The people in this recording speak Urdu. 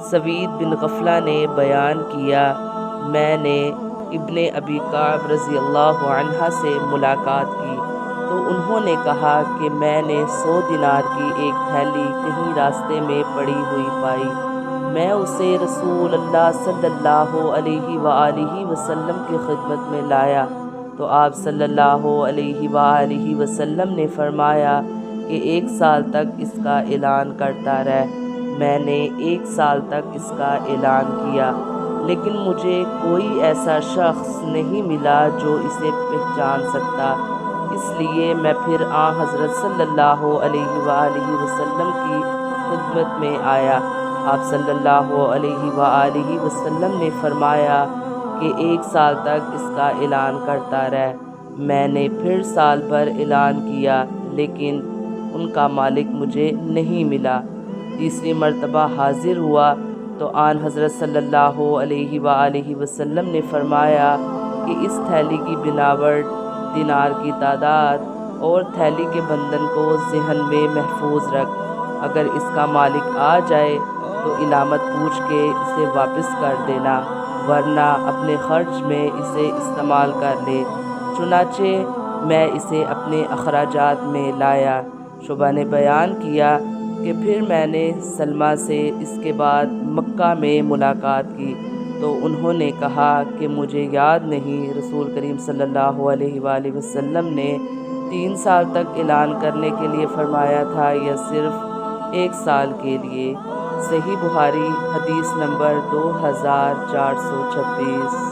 سوید بن غفلہ نے بیان کیا، میں نے ابن ابی کعب رضی اللہ عنہ سے ملاقات کی تو انہوں نے کہا کہ میں نے 100 دینار کی ایک تھیلی کہیں راستے میں پڑی ہوئی پائی۔ میں اسے رسول اللہ صلی اللہ علیہ وآلہ وسلم کی خدمت میں لایا تو آپ صلی اللہ علیہ وآلہ وسلم نے فرمایا کہ 1 سال تک اس کا اعلان کرتا رہ۔ میں نے 1 سال تک اس کا اعلان کیا، لیکن مجھے کوئی ایسا شخص نہیں ملا جو اسے پہچان سکتا، اس لیے میں پھر حضرت صلی اللہ علیہ وآلہ وسلم کی خدمت میں آیا۔ آپ صلی اللہ علیہ وآلہ وسلم نے فرمایا کہ 1 سال تک اس کا اعلان کرتا رہ۔ میں نے پھر سال بھر اعلان کیا، لیکن ان کا مالک مجھے نہیں ملا۔ تیسری مرتبہ حاضر ہوا تو حضرت صلی اللہ علیہ وآلہ وسلم نے فرمایا کہ اس تھیلی کی بناوٹ، دینار کی تعداد اور تھیلی کے بندھن کو ذہن میں محفوظ رکھ۔ اگر اس کا مالک آ جائے تو علامت پوچھ کے اسے واپس کر دینا، ورنہ اپنے خرچ میں اسے استعمال کر لے۔ چنانچہ میں اسے اپنے اخراجات میں لایا۔ شعبہ نے بیان کیا کہ پھر میں نے سلمہ سے اس کے بعد مکہ میں ملاقات کی تو انہوں نے کہا کہ مجھے یاد نہیں رسول کریم صلی اللہ علیہ وآلہ وسلم نے 3 سال تک اعلان کرنے کے لیے فرمایا تھا یا صرف 1 سال کے لیے۔ صحیح بخاری حدیث نمبر 2426۔